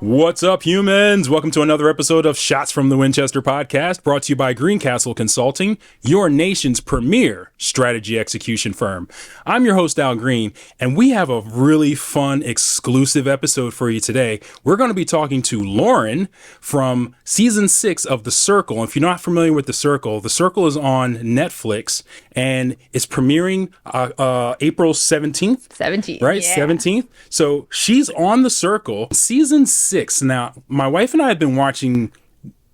What's up, humans? Welcome to another episode of Shots from the Winchester podcast, brought to you by Greencastle Consulting, your nation's premier strategy execution firm. I'm your host, Al Green, and we have a really fun, exclusive episode for you today. We're going to be talking to Lauren from season 6 of The Circle. And if you're not familiar with The Circle is on Netflix, and it's premiering April 17th. 17th. Right? Yeah. 17th. So she's on The Circle, season 6. Now, my wife and I have been watching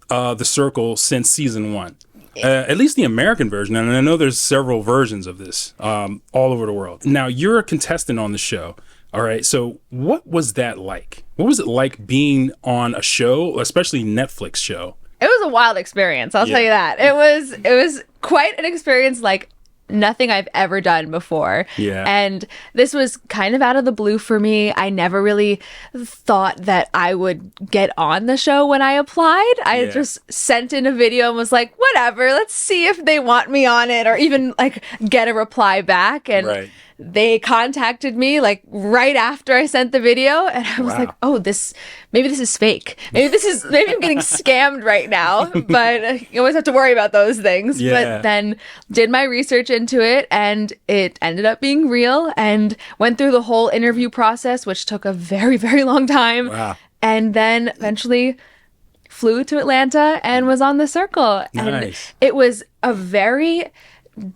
The Circle since season 1. At least the American version, and I know there's several versions of this all over the world. Now, you're a contestant on the show, all right? So what was that like? What was it like being on a show, especially Netflix show? It was a wild experience, I'll tell you that. It was quite an experience like nothing I've ever done before. Yeah. And this was kind of out of the blue for me. I never really thought that I would get on the show when I applied. I just sent in a video and was like, whatever, let's see if they want me on it, or even like get a reply back. And they contacted me like right after I sent the video, and I was like, oh, maybe this is fake. Maybe I'm getting scammed right now. But you always have to worry about those things. Yeah. But then did my research into it, and it ended up being real, and went through the whole interview process, which took a very, very long time. Wow. And then eventually flew to Atlanta and was on The Circle. Nice. And it was a very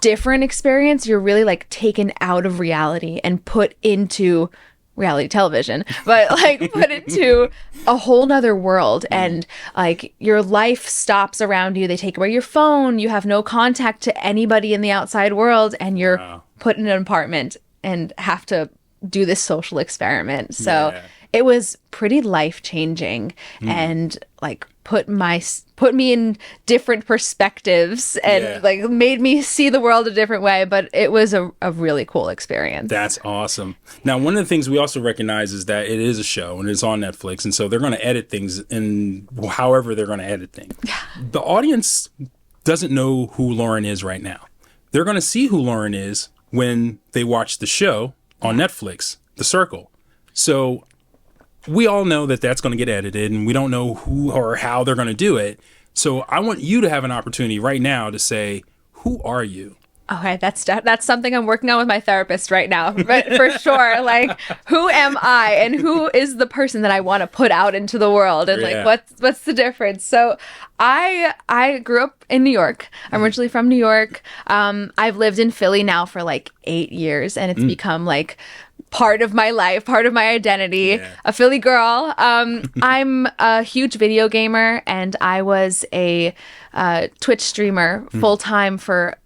different experience. You're really like taken out of reality and put into reality television, but like put into a whole nother world, and like your life stops around you. They take away your phone. You have no contact to anybody in the outside world, and you're put in an apartment and have to do this social experiment. So it was pretty life-changing, and like put me in different perspectives, and like made me see the world a different way. But it was a really cool experience. That's awesome. Now, one of the things we also recognize is that it is a show and it's on Netflix, and so they're going to edit things in however they're going to edit things. The audience doesn't know who Lauren is right now. They're going to see who Lauren is when they watch the show on Netflix, The Circle. So we all know that that's going to get edited, and we don't know who or how they're going to do it. So I want you to have an opportunity right now to say, who are you? Okay, that's something I'm working on with my therapist right now, but for sure. Like, who am I, and who is the person that I want to put out into the world, and like what's the difference? So I grew up in New York. I'm originally from New York. I've lived in Philly now for like 8 years, and it's become like part of my life, part of my identity, a Philly girl. I'm a huge video gamer, and I was a Twitch streamer full-time for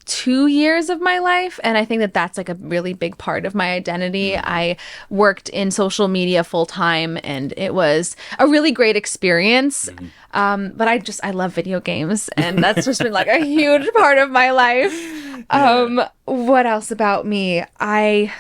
2 years of my life, and I think that that's like a really big part of my identity. I worked in social media full-time, and it was a really great experience. But I love video games, and that's just been like a huge part of my life. What else about me? I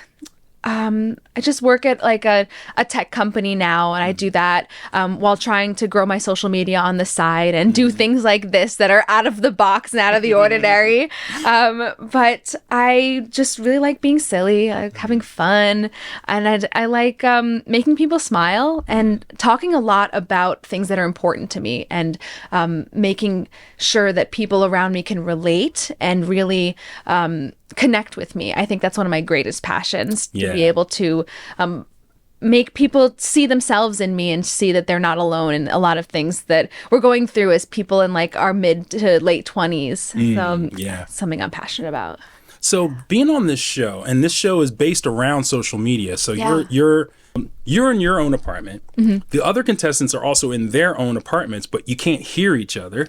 just work at like a tech company now, and I do that while trying to grow my social media on the side and do things like this that are out of the box and out of the ordinary. But I just really like being silly, like having fun, and I like making people smile and talking a lot about things that are important to me, and making sure that people around me can relate and really connect with me. I think that's one of my greatest passions, to be able to make people see themselves in me and see that they're not alone in a lot of things that we're going through as people in like our mid to late 20s. So something I'm passionate about. So being on this show, and this show is based around social media. So you're in your own apartment. The other contestants are also in their own apartments, but you can't hear each other.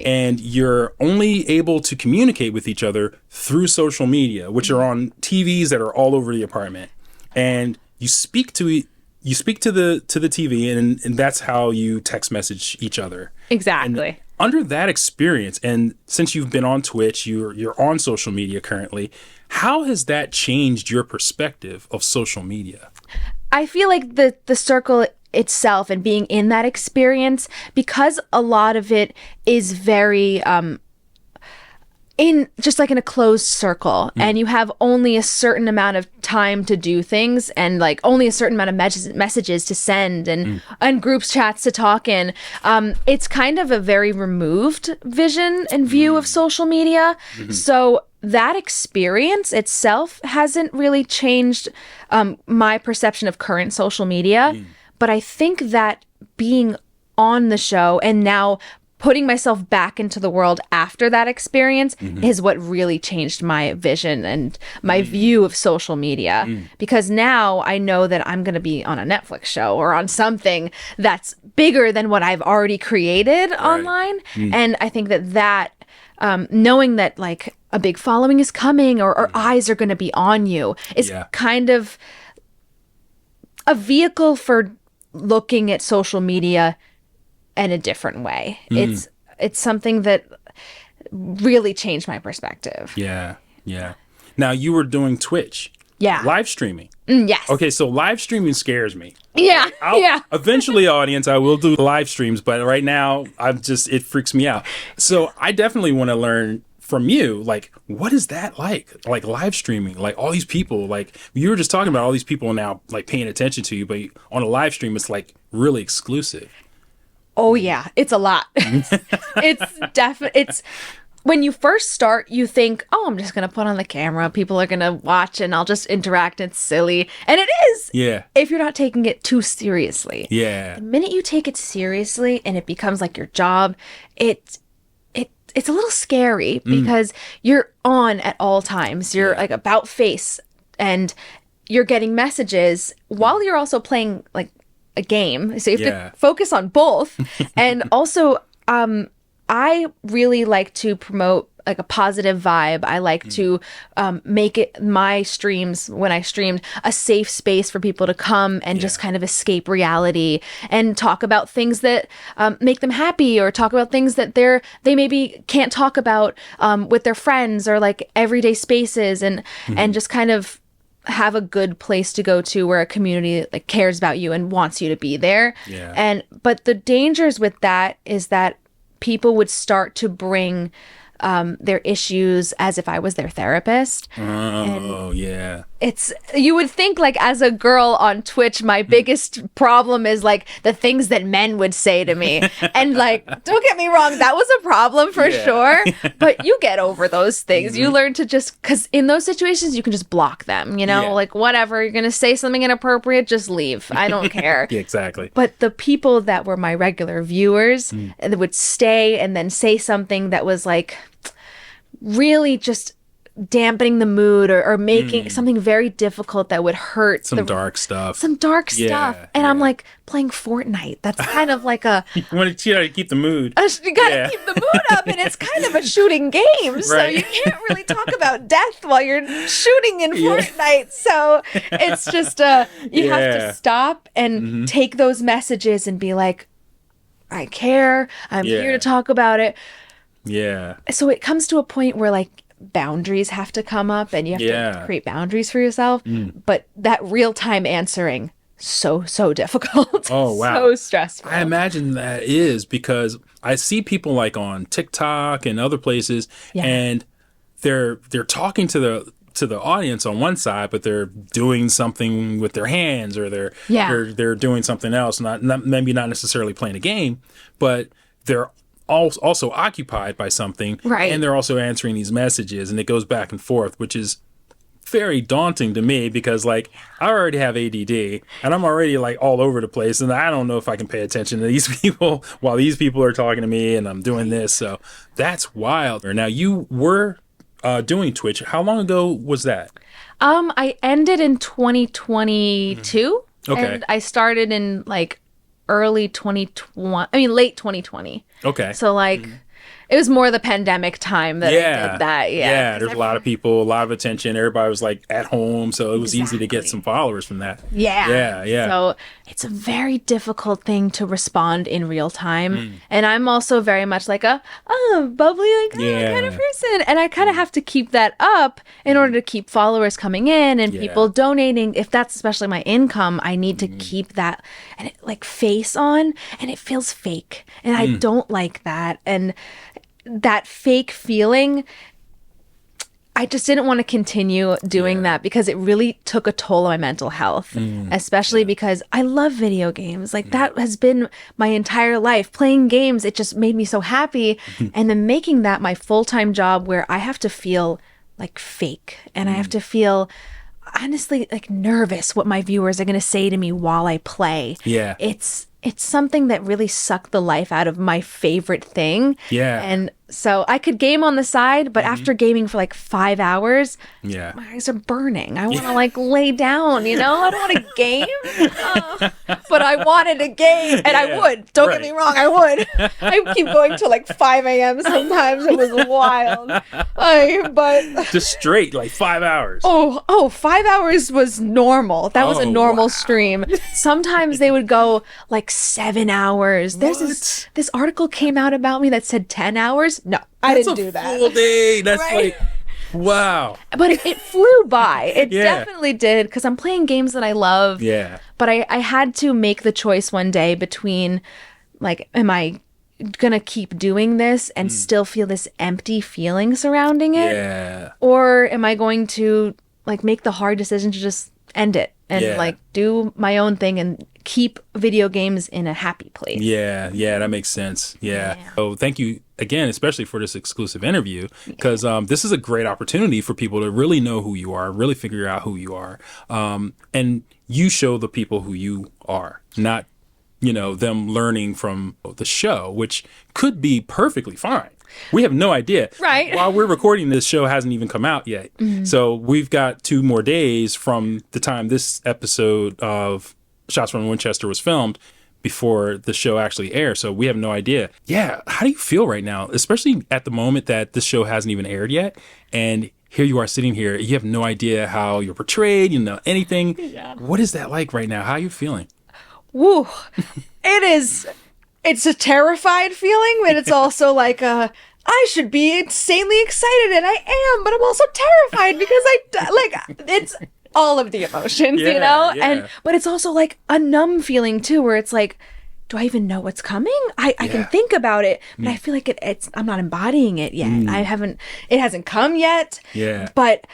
And you're only able to communicate with each other through social media, which are on TVs that are all over the apartment. And you speak to the TV, and that's how you text message each other. Exactly. And under that experience, and since you've been on Twitch, you're on social media currently, how has that changed your perspective of social media? I feel like the Circle itself and being in that experience, because a lot of it is very in just like in a closed circle, and you have only a certain amount of time to do things, and like only a certain amount of messages to send, and groups chats to talk in. It's kind of a very removed vision and view of social media. So that experience itself hasn't really changed my perception of current social media. But I think that being on the show and now putting myself back into the world after that experience is what really changed my vision and my view of social media. Because now I know that I'm going to be on a Netflix show or on something that's bigger than what I've already created online. And I think that knowing that like a big following is coming, or eyes are going to be on you, is kind of a vehicle for looking at social media in a different way. It's something that really changed my perspective. Yeah. Now you were doing Twitch. Yeah. Live streaming. Yes. Okay, so live streaming scares me. Yeah. Eventually, audience, I will do live streams, but right now, it freaks me out. So I definitely want to learn from you, like, what is that like? Like live streaming, like all these people, like you were just talking about all these people now, like paying attention to you, but on a live stream, it's like really exclusive. Oh yeah, it's a lot. It's when you first start, you think, oh, I'm just going to put on the camera. People are going to watch and I'll just interact. It's silly. And it is. Yeah. If you're not taking it too seriously. Yeah. The minute you take it seriously and it becomes like your job, it's a little scary because you're on at all times. You're like about face and you're getting messages while you're also playing like a game. So you have to focus on both. And also, I really like to promote like a positive vibe. I like to make it my streams, when I streamed, a safe space for people to come and just kind of escape reality and talk about things that make them happy, or talk about things that they maybe can't talk about with their friends, or like everyday spaces, and just kind of have a good place to go to where a community like cares about you and wants you to be there. But the dangers with that is that people would start to bring their issues as if I was their therapist. You would think like as a girl on Twitch, my biggest problem is like the things that men would say to me. And like, don't get me wrong, that was a problem for sure. But you get over those things. You learn to just, because in those situations, you can just block them, you know, like whatever, you're going to say something inappropriate, just leave. I don't care. Exactly. But the people that were my regular viewers and would stay and then say something that was like, really just dampening the mood, or making something very difficult that would hurt some dark stuff. And I'm like, playing Fortnite, that's kind of like a you want to keep the mood. You gotta keep the mood up, and it's kind of a shooting game, so you can't really talk about death while you're shooting in Fortnite. So it's just you have to stop and take those messages and be like, I care, I'm here to talk about it. So it comes to a point where like boundaries have to come up, and you have to create boundaries for yourself. But that real-time answering, so difficult. Oh, wow. So stressful. I imagine that is, because I see people like on TikTok and other places, and they're talking to the audience on one side, but they're doing something with their hands, or they're doing something else, maybe not necessarily playing a game, but they're also occupied by something, and they're also answering these messages, and it goes back and forth, which is very daunting to me, because like I already have ADD and I'm already like all over the place, and I don't know if I can pay attention to these people while these people are talking to me and I'm doing this. So that's wild. Now, you were doing Twitch. How long ago was that? I ended in 2022. And I started in like late 2020. Okay. So like it was more the pandemic time that I did that. Yeah. There's a lot of people, a lot of attention. Everybody was like at home, so it was easy to get some followers from that. Yeah. So it's a very difficult thing to respond in real time. And I'm also very much like a bubbly kind of person. And I kind of have to keep that up in order to keep followers coming in and people donating. If that's especially my income, I need to keep that and like face on, and it feels fake. And I don't like that. And that fake feeling I just didn't want to continue doing that because it really took a toll on my mental health, especially because I love video games. Like that has been my entire life. Playing games, it just made me so happy. And then making that my full-time job where I have to feel like fake and I have to feel honestly like nervous what my viewers are going to say to me while I play. Yeah. It's something that really sucked the life out of my favorite thing. Yeah. And so I could game on the side, but after gaming for like 5 hours, yeah, my eyes are burning. I want to like lay down, you know? I don't want to game. But I wanted to game and I would. Don't get me wrong, I would. I keep going till like 5 a.m. sometimes. It was wild. But just straight like 5 hours. Oh, 5 hours was normal. That was a normal stream. Sometimes they would go like 7 hours. There's this article came out about me that said 10 hours. No, I didn't do that. Full day. That's like, wow. But it flew by. It definitely did because I'm playing games that I love. Yeah. But I had to make the choice one day between like, am I gonna keep doing this and still feel this empty feeling surrounding it? Yeah. Or am I going to like make the hard decision to just end it and like do my own thing and keep video games in a happy place? Yeah, that makes sense. Yeah. So thank you again, especially for this exclusive interview, because this is a great opportunity for people to really know who you are, really figure out who you are. And you show the people who you are, not, them learning from the show, which could be perfectly fine. We have no idea. Right. While we're recording, this show hasn't even come out yet. So we've got 2 more days from the time this episode of Shots from Winchester was filmed before the show actually airs. So we have no idea. Yeah. How do you feel right now, especially at the moment that this show hasn't even aired yet? And here you are sitting here. You have no idea how you're portrayed, anything. Yeah. What is that like right now? How are you feeling? Woo. It's a terrified feeling, but it's also like I should be insanely excited, and I am, but I'm also terrified because it's all of the emotions, Yeah. But it's also like a numb feeling too, where it's like, do I even know what's coming? I can think about it, but I feel like I'm not embodying it yet. It hasn't come yet. Yeah. But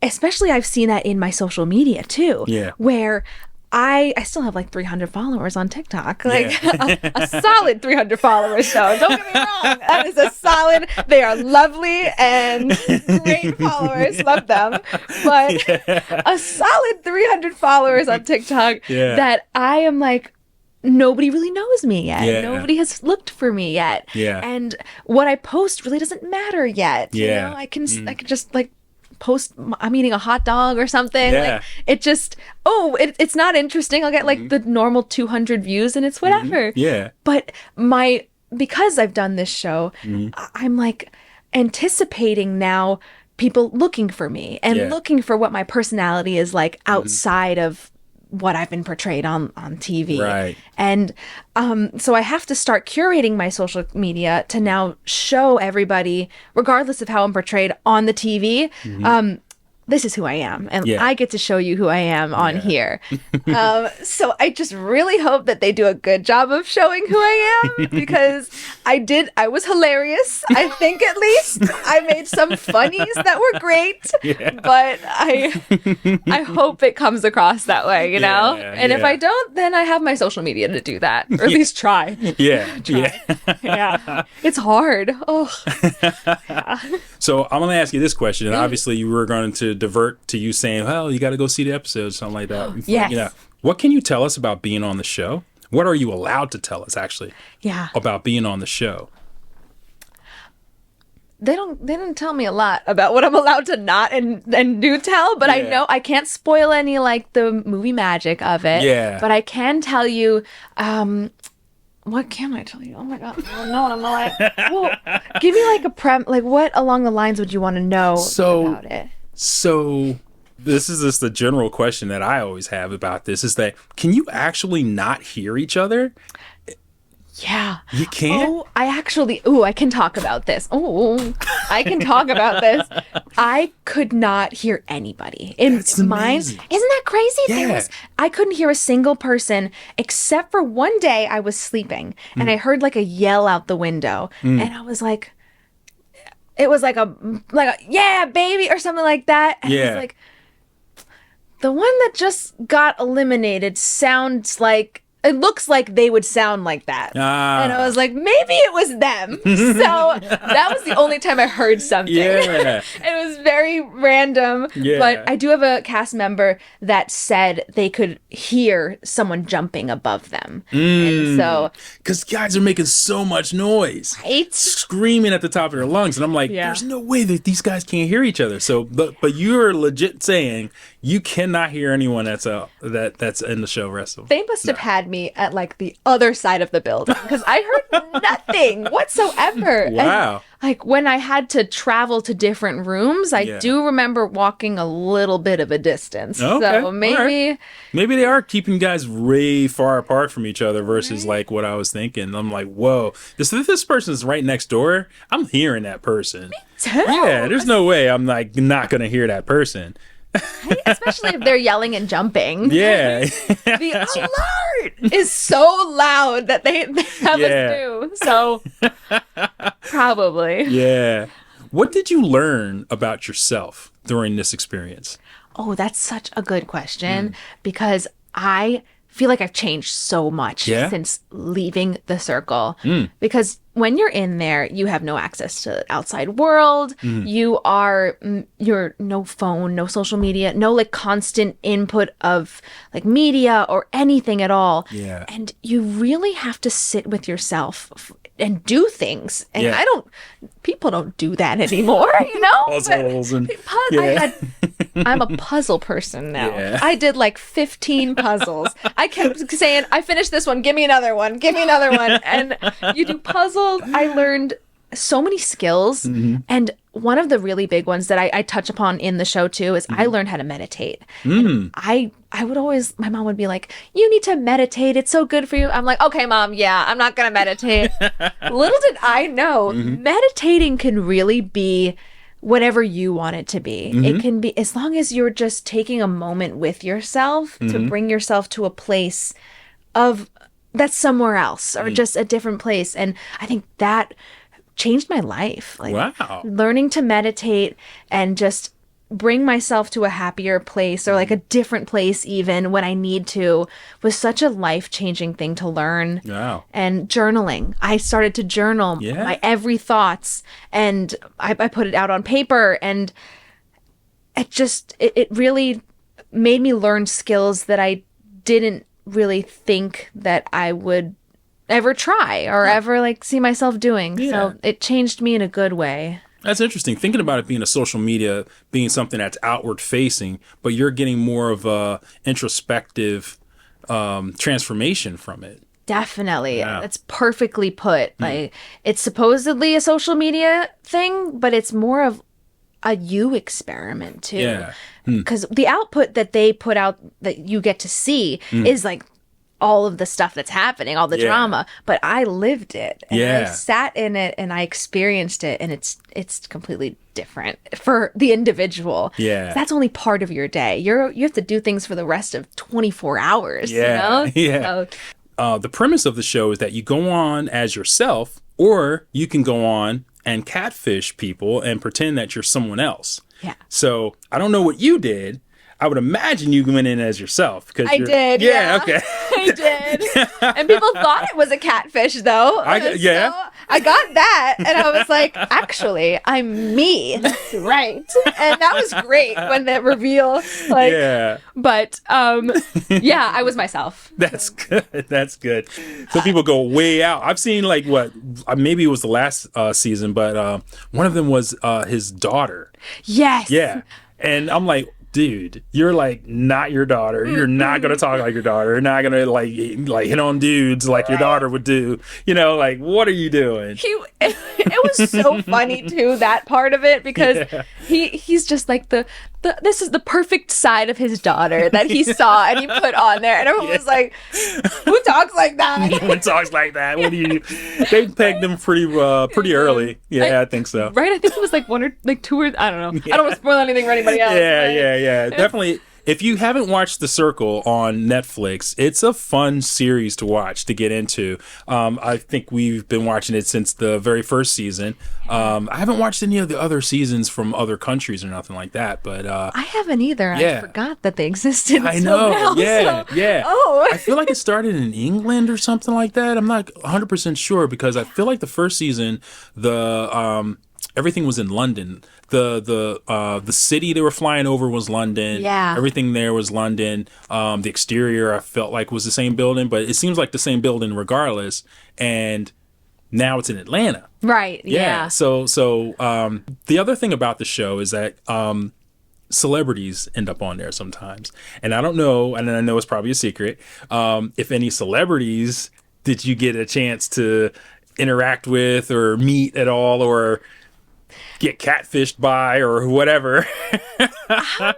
especially I've seen that in my social media too. Yeah. Where I still have like 300 followers on TikTok, a solid 300 followers though. Don't get me wrong. That is a solid, they are lovely and great followers. Love them. But a solid 300 followers on TikTok that I am like, nobody really knows me yet. Yeah. Nobody has looked for me yet. Yeah. And what I post really doesn't matter yet. Yeah. I can just like post I'm eating a hot dog or something. Like it just it's not interesting. I'll get like the normal 200 views and it's whatever. Yeah. But because I've done this show, I'm like anticipating now people looking for me and looking for what my personality is like outside of what I've been portrayed on TV. Right. And so I have to start curating my social media to now show everybody, regardless of how I'm portrayed on the TV, this is who I am. And I get to show you who I am on here. So I just really hope that they do a good job of showing who I am because I was hilarious. I think at least I made some funnies that were great, but I hope it comes across that way, you know? And if I don't, then I have my social media to do that, or at least try. It's hard. So I'm going to ask you this question. And obviously you were going to divert to you saying, well, you got to go see the episode, something like that. Yes. What can you tell us about being on the show? What are you allowed to tell us actually about being on the show? They didn't tell me a lot about what I'm allowed to not and do tell, but I know I can't spoil any like the movie magic of it. Yeah. But I can tell you, what can I tell you? Oh my god, I don't know what I'm like. Well, give me like what along the lines would you want to know about it? So this is just the general question that I always have about this is that can you actually not hear each other? Yeah. You can? I can talk about this. I can talk about this. I could not hear anybody in mine. Isn't that crazy? Yeah. I couldn't hear a single person except for one day I was sleeping and I heard like a yell out the window and I was like, it was like a yeah, baby, or something like that. And I was like, the one that just got eliminated sounds like, it looks like they would sound like that. And I was like, maybe it was them. So that was the only time I heard something. Yeah. It was very random. Yeah. But I do have a cast member that said they could hear someone jumping above them. And so, because guys are making so much noise, right? Screaming at the top of their lungs. And I'm like, there's no way that these guys can't hear each other. So, but you're legit saying you cannot hear anyone that's in the show wrestle. They must have had me at like the other side of the building because I heard nothing whatsoever. Wow. And, like when I had to travel to different rooms, I do remember walking a little bit of a distance. Okay. So maybe they are keeping guys way far apart from each other versus like what I was thinking. I'm like, whoa, this person's right next door. I'm hearing that person. Me too. Yeah, there's no way I'm like not gonna hear that person. Right? Especially if they're yelling and jumping. Yeah. The alert is so loud that they have us do. So probably. Yeah. What did you learn about yourself during this experience? Oh, that's such a good question because I feel like I've changed so much since leaving the circle. Because when you're in there, you have no access to the outside world. You're no phone, no social media, no like constant input of like media or anything at all. Yeah. And you really have to sit with yourself and do things. And people don't do that anymore, you know? Puzzles and I'm a puzzle person now. Yeah. I did like 15 puzzles. I kept saying, I finished this one. Give me another one. Give me another one. And you do puzzles. I learned so many skills. And one of the really big ones that I touch upon in the show too is I learned how to meditate. And I would always, my mom would be like, you need to meditate. It's so good for you. I'm like, okay, Mom, I'm not going to meditate. Little did I know, meditating can really be whatever you want it to be. It can be, as long as you're just taking a moment with yourself to bring yourself to a place of that's somewhere else or just a different place. And I think that changed my life. Like learning to meditate and just bring myself to a happier place or like a different place even when I need to was such a life-changing thing to learn. Wow. And journaling. I started to journal my every thoughts and I put it out on paper and it really made me learn skills that I didn't really think that I would ever try or ever like see myself doing. So it changed me in a good way. That's interesting. Thinking about it being a social media, being something that's outward facing, but you're getting more of a introspective transformation from it. Definitely. That's perfectly put. Like it's supposedly a social media thing, but it's more of a you experiment too. Yeah. Because the output that they put out that you get to see is like all of the stuff that's happening, all the drama, but I lived it and I sat in it and I experienced it and it's completely different for the individual. Yeah. That's only part of your day. You have to do things for the rest of 24 hours, you know? Yeah. So, the premise of the show is that you go on as yourself or you can go on and catfish people and pretend that you're someone else. Yeah. So I don't know what you did. I would imagine you went in as yourself. I did. Yeah, okay. I did. And people thought it was a catfish, though. I got that. And I was like, actually, I'm me. That's right. And that was great when the reveal. Like, But, I was myself. That's good. That's good. So people go way out. I've seen like maybe it was the last season, but one of them was his daughter. Yes. Yeah. And I'm like, dude, you're like not your daughter. You're not gonna talk like your daughter. You're not gonna like hit on dudes like your daughter would do. You know, like what are you doing? It was so funny too, that part of it, because he's just like this is the perfect side of his daughter that he saw and he put on there, and everyone was like, "Who talks like that? Who talks like that? What do you?" They pegged him pretty early. Yeah, I think so. Right, I think it was like one or like two or I don't know. I don't want to spoil anything for anybody else. Yeah. Definitely. If you haven't watched The Circle on Netflix, it's a fun series to watch, to get into. I think we've been watching it since the very first season. I haven't watched any of the other seasons from other countries or nothing like that, but I haven't either. Yeah. I forgot that they existed. I know. Now, Yeah, so. yeah. Oh. I feel like it started in England or something like that. I'm not 100% sure, because I feel like the first season, everything was in London. The city they were flying over was London. Yeah. Everything there was London. The exterior I felt like was the same building, but it seems like the same building regardless. And now it's in Atlanta. Right. Yeah. So the other thing about the show is that celebrities end up on there sometimes. And I don't know, and I know it's probably a secret, if any celebrities did you get a chance to interact with or meet at all, or get catfished by, or whatever. I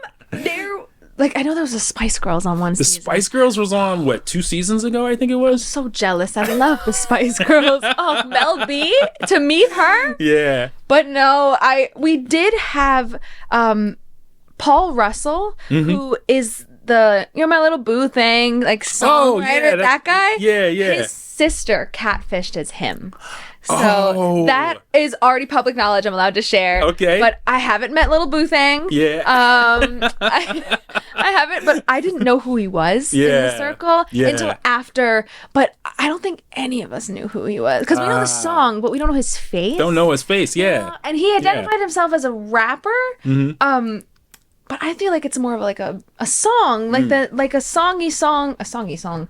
know there was a Spice Girls on one The season. Spice Girls was on, what, 2 seasons ago, I think it was? So jealous. I love the Spice Girls. Oh, Mel B, to meet her. Yeah. But no, we did have Paul Russell, who is the My Little Boo thing, like songwriter, that guy. Yeah, yeah. His sister catfished as him. So that is already public knowledge. I'm allowed to share. Okay. But I haven't met Little Boo Thang. Yeah. I haven't, but I didn't know who he was in the circle until after. But I don't think any of us knew who he was, because we know the song, but we don't know his face. Don't know his face, yeah. And he identified himself as a rapper. But I feel like it's more of like a song, like a songy song.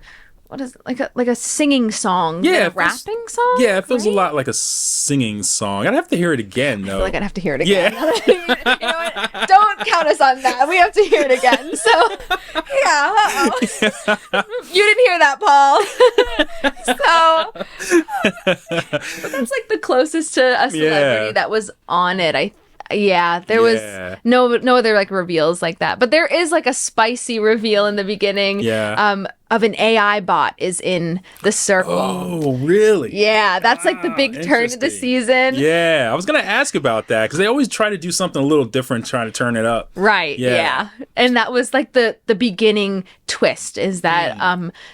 What is it? Like a singing song? Yeah, like a rapping song? Yeah, it feels a lot like a singing song. I'd have to hear it again, though. I feel like I'd have to hear it again. Yeah. You know what? Don't count us on that. We have to hear it again. So, yeah. You didn't hear that, Paul. But that's like the closest to a celebrity that was on it, there was no other like reveals like that, but there is like a spicy reveal in the beginning. Of an AI bot is in the circle. Oh, really? Yeah, that's like the big turn of the season. Yeah, I was gonna ask about that, because they always try to do something a little different, trying to turn it up. Right. Yeah. And that was like the beginning twist, is that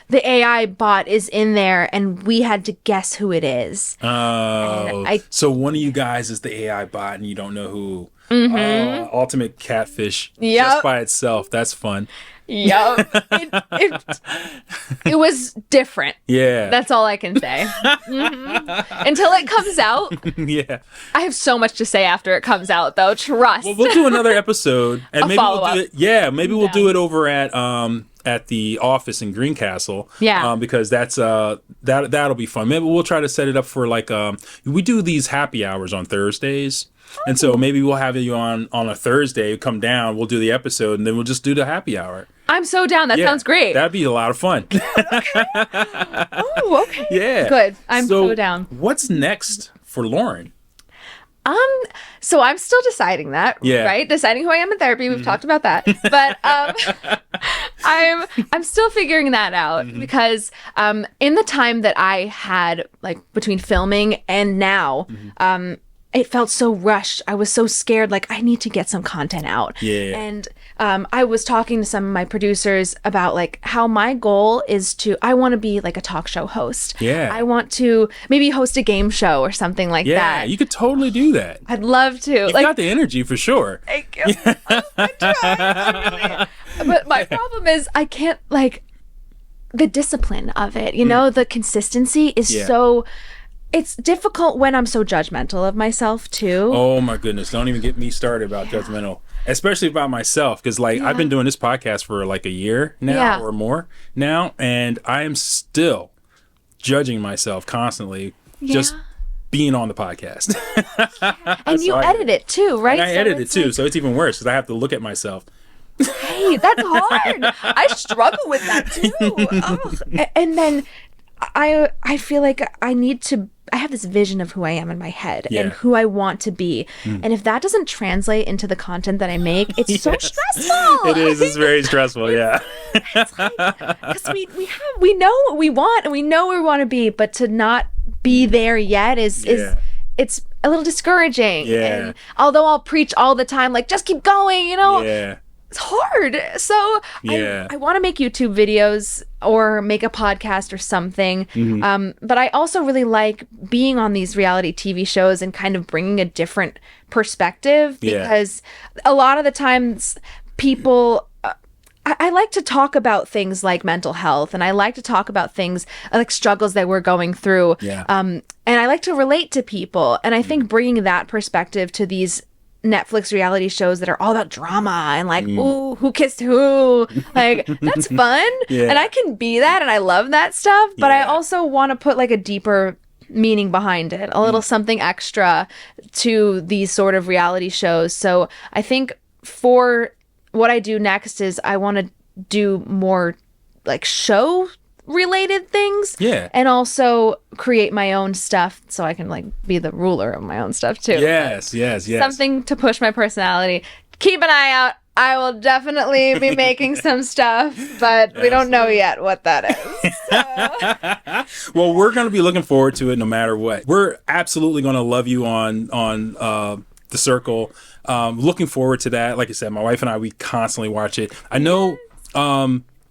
the AI bot is in there, and we had to guess who it is. Oh, so one of you guys is the AI bot, and you don't know who. Ultimate catfish. Just by itself. That's fun. Yep. It was different. Yeah. That's all I can say. Until it comes out. Yeah. I have so much to say after it comes out, though. Trust. Well, we'll do another episode, and maybe we'll do it. Yeah, maybe we'll do it over at the office in Greencastle. Yeah. Because that'll be fun. Maybe we'll try to set it up for we do these happy hours on Thursdays. And so maybe we'll have you on a Thursday, come down, we'll do the episode, and then we'll just do the happy hour. I'm so down. That sounds great. That'd be a lot of fun. Oh, okay. Yeah. Good. I'm so down. What's next for Lauren? So I'm still deciding that, right? Deciding who I am in therapy. We've talked about that, but I'm still figuring that out, because in the time that I had, like, between filming and now, it felt so rushed. I was so scared. Like, I need to get some content out. Yeah. And I was talking to some of my producers about like how my goal is I want to be like a talk show host. Yeah. I want to maybe host a game show or something like that. Yeah, you could totally do that. I'd love to. You've got the energy for sure. Thank you. I try. But my problem is I can't, like, the discipline of it, you know, the consistency is so... It's difficult when I'm so judgmental of myself too. Oh my goodness. Don't even get me started about judgmental, especially about myself. Cause I've been doing this podcast for like a year now or more now. And I am still judging myself constantly just being on the podcast. And you edit it too, right? And I edit it too. So it's even worse because I have to look at myself. Hey, that's hard. I struggle with that too. Oh. And then I feel like I have this vision of who I am in my head and who I want to be. And if that doesn't translate into the content that I make, it's so stressful. It is. It's very stressful. Yeah. It's like, because we know what we want and we know where we want to be, but to not be there yet is it's a little discouraging. Yeah. And although I'll preach all the time, like, just keep going, you know. Yeah. it's hard. So Yeah. I want to make YouTube videos or make a podcast or something. But I also really like being on these reality TV shows and kind of bringing a different perspective, because a lot of the times people, I like to talk about things like mental health, and I like to talk about things like struggles that we're going through. And I like to relate to people. And I think bringing that perspective to these Netflix reality shows that are all about drama and like, ooh, who kissed who? Like, that's fun. And I can be that, and I love that stuff. But I also want to put like a deeper meaning behind it, a little something extra to these sort of reality shows. So I think for what I do next is I want to do more like show related things, and also create my own stuff so I can like be the ruler of my own stuff too. Yes. Something to push my personality. Keep an eye out. I will definitely be making some stuff, but we don't know yet what that is. So. Well, we're going to be looking forward to it no matter what. We're absolutely going to love you on The Circle. Looking forward to that. Like I said, my wife and I, we constantly watch it. I know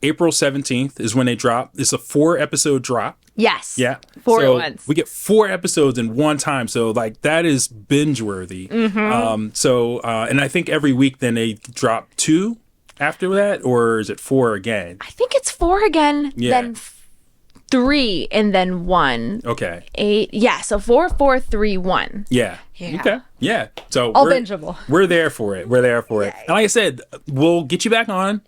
April 17th is when they drop. It's a 4-episode drop. Yes. Yeah. 4 so at once. We get 4 episodes in one time. So like that is binge worthy. And I think every week then they drop 2 after that, or is it 4 again? I think it's 4 again, then 3, and then 1. Okay. 8. Yeah. So 4, 4, 3, 1. Yeah. Okay. Yeah. So all bingeable. We're there for it. We're there for it. And like I said, we'll get you back on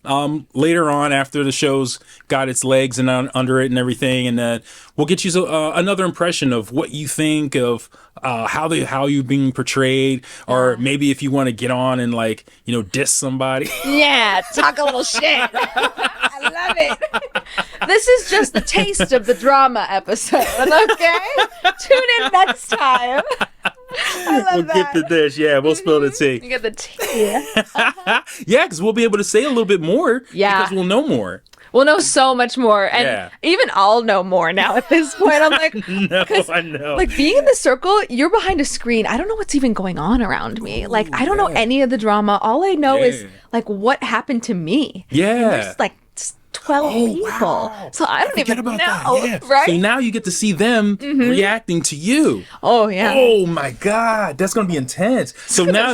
later on after the show's got its legs and under it and everything, and then we'll get you another impression of what you think of how you're being portrayed, or maybe if you want to get on and like diss somebody. Yeah, talk a little shit. I love it. This is just the taste of the drama episode. Okay, tune in next time. I love we'll that. get the dish. Yeah, we'll spill the tea. You get the tea. Yeah, because we'll be able to say a little bit more. Yeah. Because we'll know more. We'll know so much more. And even I'll know more now at this point. I'm like, I know. Like being in The Circle, you're behind a screen. I don't know what's even going on around me. Like, I don't know any of the drama. All I know is like what happened to me. Yeah. And there's like 12 people. Wow. So I don't even know. That. Yeah. Right? So now you get to see them reacting to you. Oh, yeah. Oh, my God. That's going to be intense. So now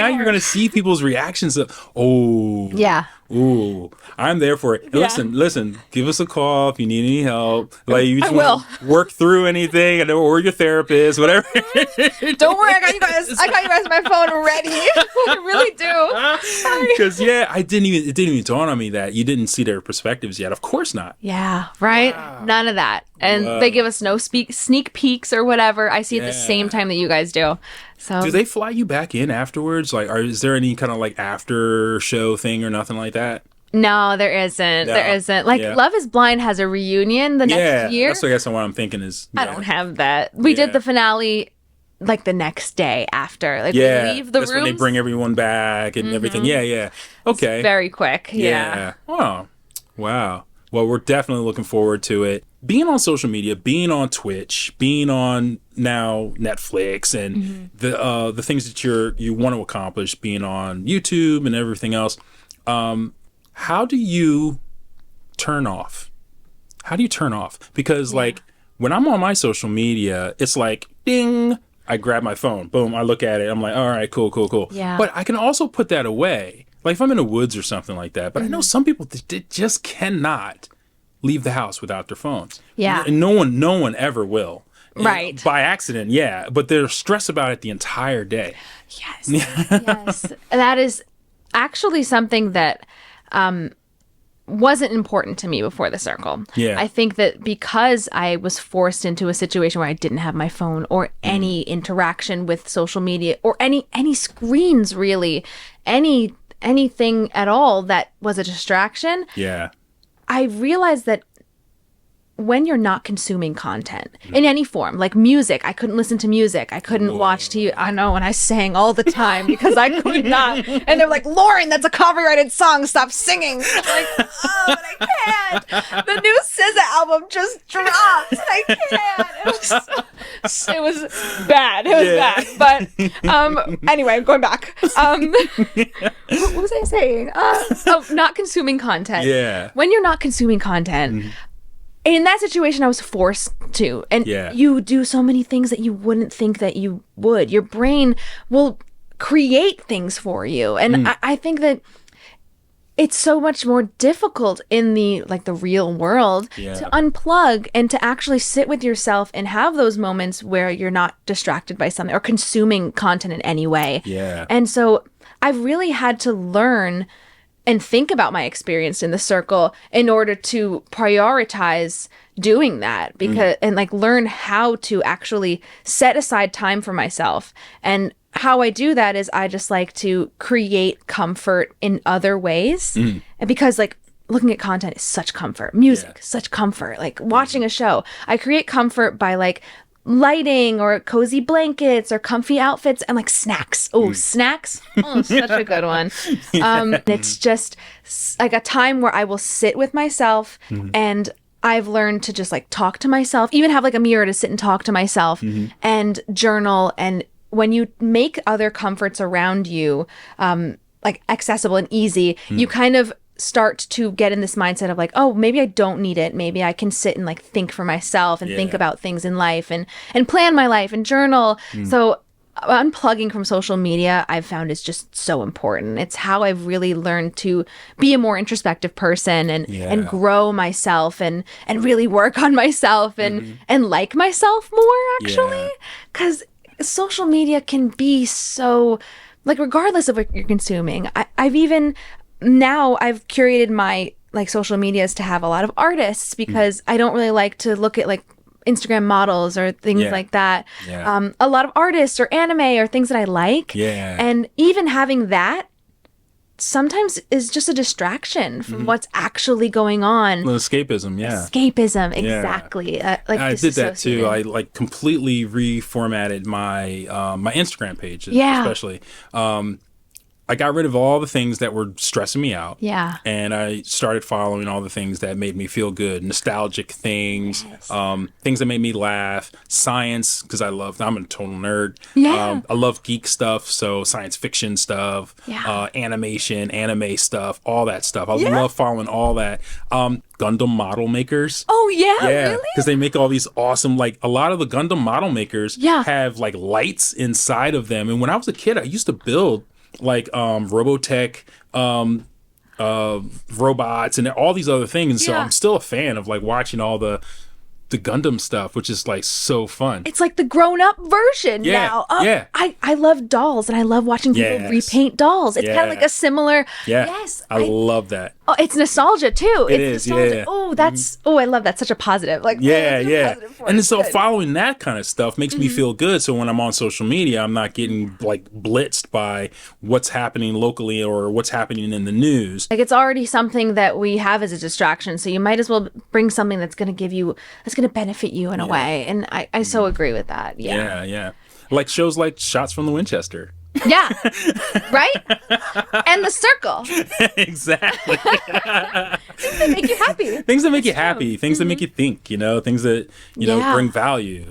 you're going to see people's reactions of, yeah. Ooh, I'm there for it. And listen, give us a call if you need any help. Like you just want to work through anything, or your therapist, whatever. Don't worry, I got you guys. I got you guys my phone ready. I really do. Because it didn't even dawn on me that you didn't see their perspectives yet. Of course not. Yeah, right. Wow. None of that, and they give us no sneak peeks or whatever. I see at the same time that you guys do. So, do they fly you back in afterwards? Like, is there any kind of like after show thing or nothing like that? No, there isn't. No. There isn't. Like, Love is Blind has a reunion the next year. That's what I guess what I'm thinking is. I don't have that. We did the finale like the next day after. Like, we leave the that's rooms. When they bring everyone back and everything. Yeah. Okay. It's very quick. Yeah. Oh, wow. Well, we're definitely looking forward to it. Being on social media, being on Twitch, being on now Netflix, and the things that you want to accomplish, being on YouTube and everything else. How do you turn off? How do you turn off? Because like when I'm on my social media, it's like ding, I grab my phone, boom, I look at it, I'm like, all right, cool. Yeah. But I can also put that away. Like if I'm in the woods or something like that. But I know some people just cannot leave the house without their phones. Yeah. And no one ever will. Right. By accident, yeah. But they're stressed about it the entire day. Yes. Yes. That is actually something that wasn't important to me before The Circle. Yeah. I think that because I was forced into a situation where I didn't have my phone or any interaction with social media or any screens really, anything at all that was a distraction. Yeah. I realized that when you're not consuming content in any form, like music, I couldn't listen to music. I couldn't watch TV. I know, and I sang all the time because I could not. And they're like, Lauren, that's a copyrighted song. Stop singing. I'm like, oh, but I can't. The new SZA album just dropped. I can't. It was bad. It was bad. But anyway, going back. What was I saying? Not consuming content. Yeah. When you're not consuming content, in that situation, I was forced to. And you do so many things that you wouldn't think that you would. Your brain will create things for you. And I think that it's so much more difficult in the real world to unplug and to actually sit with yourself and have those moments where you're not distracted by something or consuming content in any way. Yeah. And so I've really had to learn and think about my experience in the circle in order to prioritize doing that, because and learn how to actually set aside time for myself. And how I do that is I just like to create comfort in other ways. And because looking at content is such comfort, music, such comfort, watching a show, I create comfort by lighting or cozy blankets or comfy outfits and snacks. Oh, snacks. Oh, such a good one. It's just a time where I will sit with myself and I've learned to just talk to myself, even have a mirror to sit and talk to myself and journal. And when you make other comforts around you accessible and easy, you kind of start to get in this mindset of oh, maybe I don't need it. Maybe I can sit and think for myself and think about things in life and plan my life and journal. So unplugging from social media, I've found, is just so important. It's how I've really learned to be a more introspective person and grow myself and really work on myself and like myself more, actually. Because social media can be so regardless of what you're consuming. I've curated my social medias to have a lot of artists because I don't really like to look at Instagram models or things like that. A lot of artists or anime or things that I like. And even having that sometimes is just a distraction from what's actually going on. Well, escapism, Escapism, exactly. I did that too. I completely reformatted my my Instagram page, especially. I got rid of all the things that were stressing me out. Yeah. And I started following all the things that made me feel good. Nostalgic things, things that made me laugh, science, because I'm a total nerd. Yeah. I love geek stuff, so science fiction stuff, animation, anime stuff, all that stuff. I love following all that. Gundam model makers. Oh, yeah, really? Because they make all these awesome, a lot of the Gundam model makers have lights inside of them. And when I was a kid, I used to build Robotech robots and all these other things, and so I'm still a fan of watching all the Gundam stuff, which is so fun. It's the grown-up version now. I love dolls, and I love watching people repaint dolls. It's kind of a similar. Yes, I love that. Oh, it's nostalgia too. It's nostalgia. Yeah. Oh, that's I love that. Such a positive. And so following that kind of stuff makes me feel good. So when I'm on social media, I'm not getting blitzed by what's happening locally or what's happening in the news. It's already something that we have as a distraction. So you might as well bring something that's going to benefit you in a way. And I so agree with that. Yeah. Shows like Shots from the Winchester. Yeah. Right? And The Circle. Exactly. Things that make you happy. Things that make you happy. Things that make you think, things that, bring value,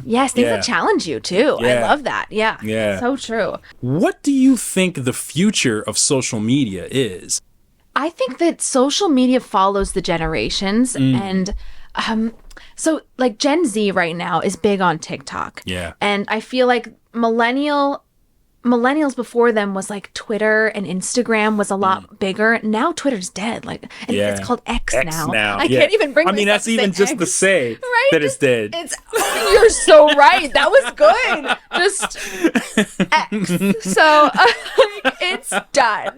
Yes, things that challenge you too. I love that. Yeah. So true. What do you think the future of social media is? I think that social media follows the generations and so Gen Z right now is big on TikTok. Yeah. And I feel like millennials before them was Twitter and Instagram was a lot bigger. Now Twitter's dead. It's called X now. I can't even bring myself that's to even just X. to say that it's dead. You're so right. That was good. Just X. So it's done.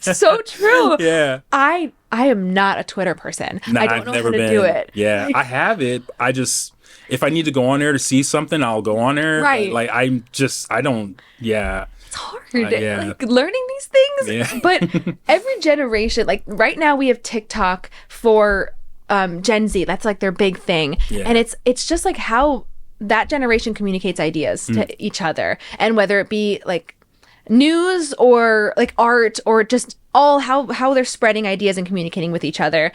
So true. Yeah. I am not a Twitter person. I don't know how to do it. Yeah, I have it. I just, if I need to go on there to see something, I'll go on there. Right. I don't. It's hard. Learning these things. Yeah. But every generation, right now we have TikTok for Gen Z. That's like their big thing. Yeah. And it's just like how that generation communicates ideas to each other, and whether it be like news or like art or just all how they're spreading ideas and communicating with each other.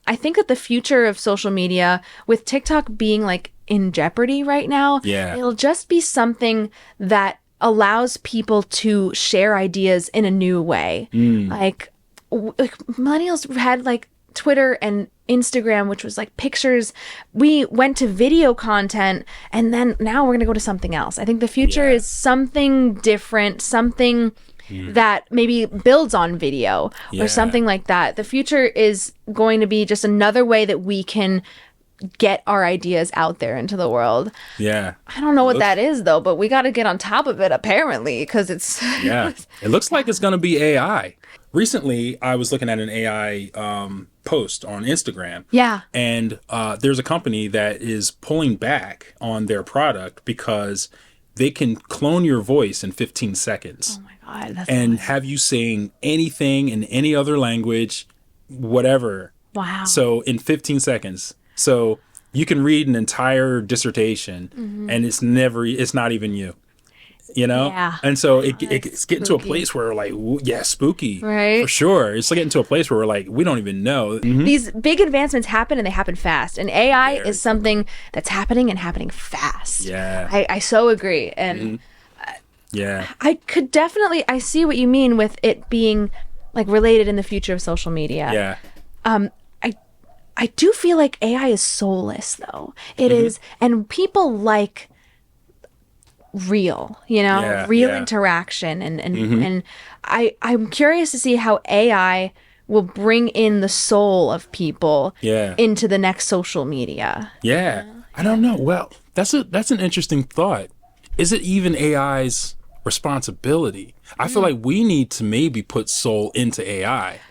I think that the future of social media, with TikTok being like in jeopardy right now, it'll just be something that allows people to share ideas in a new way. Like millennials had like Twitter and Instagram, which was like pictures. We went to video content, and then now we're going to go to something else. I think the future is something different, something that maybe builds on video or something like that. The future is going to be just another way that we can get our ideas out there into the world. Yeah. I don't know what that is though, but we got to get on top of it apparently, because it's it looks like it's going to be AI. Recently, I was looking at an AI post on Instagram. Yeah. And there's a company that is pulling back on their product because they can clone your voice in 15 seconds. Oh my God. That's and have you saying anything in any other language, whatever. Wow. So in 15 seconds. So you can read an entire dissertation and it's not even you. You know? Yeah. And so it's getting to a place where like, spooky. Right. For sure. It's getting to a place where we're like, we don't even know. These big advancements happen and they happen fast. And AI is something that's happening and happening fast. Yeah. I so agree. And yeah. I could definitely, I see what you mean with it being like related in the future of social media. Yeah. I do feel like AI is soulless though. It is, and people like real, real interaction, and I'm curious to see how AI will bring in the soul of people into the next social media. Yeah. I don't know. Well, that's an interesting thought. Is it even AI's responsibility? I feel like we need to maybe put soul into AI.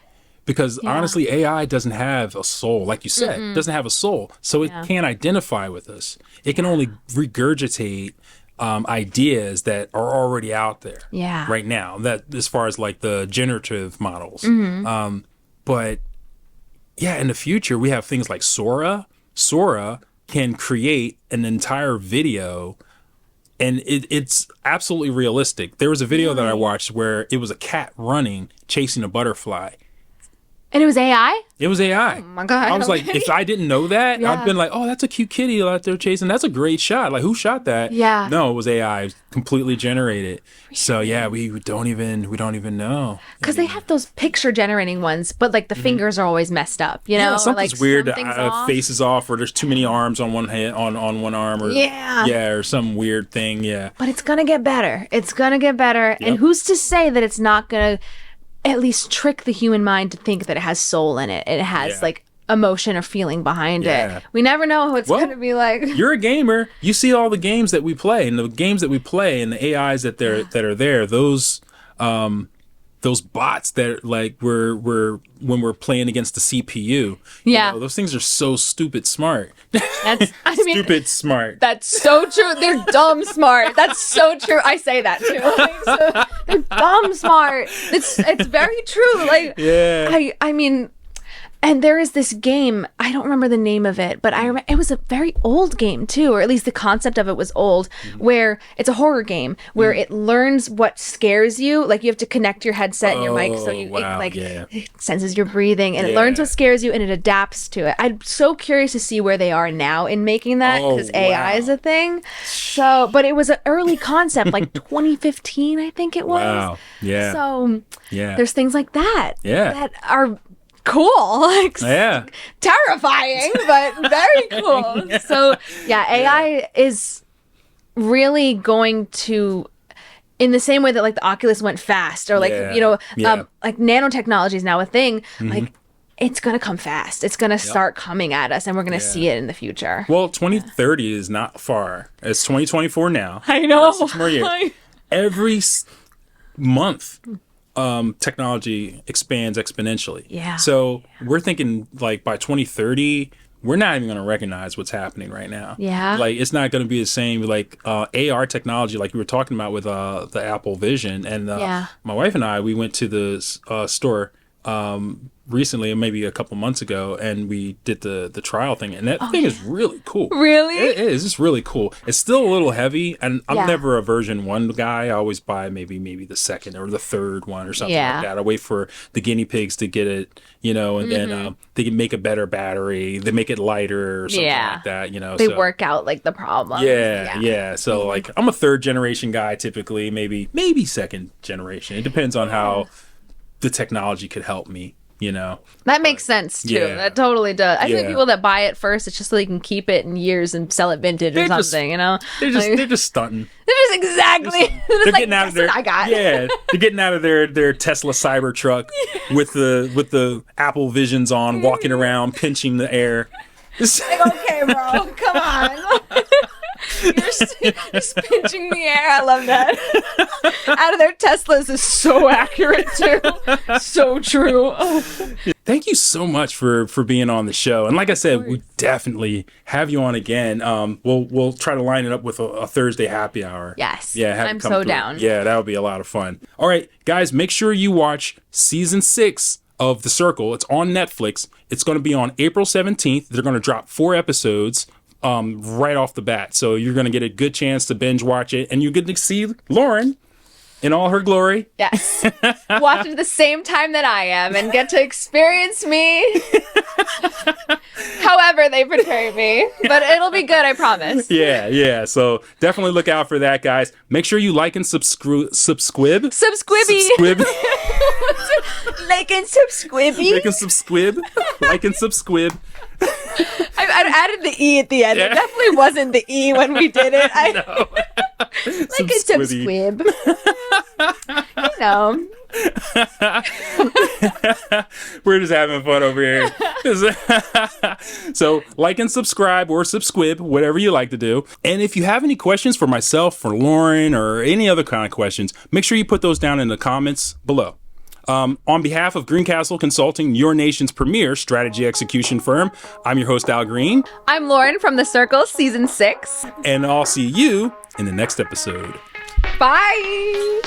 Because honestly, AI doesn't have a soul, like you said, doesn't have a soul. So it can't identify with us. It can only regurgitate ideas that are already out there right now, that as far as like the generative models. But yeah, in the future, we have things like Sora. Sora can create an entire video, and it's absolutely realistic. There was a video that I watched where it was a cat running, chasing a butterfly. And it was AI? It was AI. Oh my God. I was like, if I didn't know that, I'd been like, oh, that's a cute kitty out there chasing. That's a great shot. Like, who shot that? Yeah. No, it was AI. It was completely generated. So yeah, we don't even know. Because they have those picture generating ones, but like the fingers are always messed up, you know? Yeah, something's like, weird. Something's off. Faces off, or there's too many arms on one hand, on one arm, or or some weird thing. Yeah. But it's gonna get better. It's gonna get better. And who's to say that it's not gonna at least trick the human mind to think that it has soul in it. It has like emotion or feeling behind it. We never know what it's going to be like. You're a gamer. You see all the games that we play, and the games that we play, and the AIs that are there. Those bots that like we're when we're playing against the CPU. Those things are so stupid smart. Stupid smart. That's so true. They're dumb smart. That's so true. I say that too. They're dumb smart. It's very true. Like I mean, and there is this game, I don't remember the name of it, but it was a very old game too, or at least the concept of it was old, where it's a horror game where it learns what scares you. Like you have to connect your headset and your mic so it senses your breathing, and it learns what scares you and it adapts to it. I'm so curious to see where they are now in making that, because AI is a thing. So, but it was an early concept, like 2015, I think it was. Wow. Yeah. So there's things like that that are cool, like terrifying, but very cool. So AI is really going to, in the same way that like the Oculus went fast, or like like nanotechnology is now a thing. Like it's gonna come fast. It's gonna start coming at us, and we're gonna see it in the future. Well, 2030 is not far. It's 2024 now. I know. 6 more years. Every month, technology expands exponentially. Yeah. So we're thinking like by 2030, we're not even going to recognize what's happening right now. Yeah. Like it's not going to be the same. Like AR technology, like we were talking about with the Apple Vision, and my wife and I, we went to the store recently, maybe a couple months ago, and we did the trial thing, and that thing is really cool. Really? It is. It's really cool. It's still a little heavy, and I'm never a version 1 guy. I always buy maybe the second or the third one or something like that. I wait for the guinea pigs to get it, and then they can make a better battery. They make it lighter or something like that, They work out like the problem. Yeah. So like I'm a 3rd generation guy typically, maybe 2nd generation. It depends on how the technology could help me. That makes sense too. That totally does. I think people that buy it first, it's just so they can keep it in years and sell it vintage or something. They're just stunting. They're just exactly. They're getting out of their. They're getting out of their Tesla Cybertruck with the Apple Visions on, walking around, pinching the air. Like, okay, bro, come on. You're just pinching the air. I love that. Out of their Teslas is so accurate too. So true. Oh. Thank you so much for being on the show. And like I said, we definitely have you on again. We'll try to line it up with a Thursday happy hour. Yes. Yeah, I'm so down. Yeah, that would be a lot of fun. All right, guys, make sure you watch season 6 of The Circle. It's on Netflix. It's going to be on April 17th. They're going to drop 4 episodes right off the bat. So you're going to get a good chance to binge watch it, and you're going to see Lauren in all her glory. Yes. Watch it at the same time that I am and get to experience me however they portray me. But it'll be good, I promise. Yeah. So definitely look out for that, guys. Make sure you like and subscribe. Subsquibby. Like and subsquibby. Like and subscribe. Like and subscribe. I added the E at the end. It definitely wasn't the E when we did it. No. Like a subsquib. We're just having fun over here. So like and subscribe or subscribe, whatever you like to do. And if you have any questions for myself, for Lauren, or any other kind of questions, make sure you put those down in the comments below. On behalf of Greencastle Consulting, your nation's premier strategy execution firm, I'm your host, Al Green. I'm Lauren from The Circle, Season 6. And I'll see you in the next episode. Bye!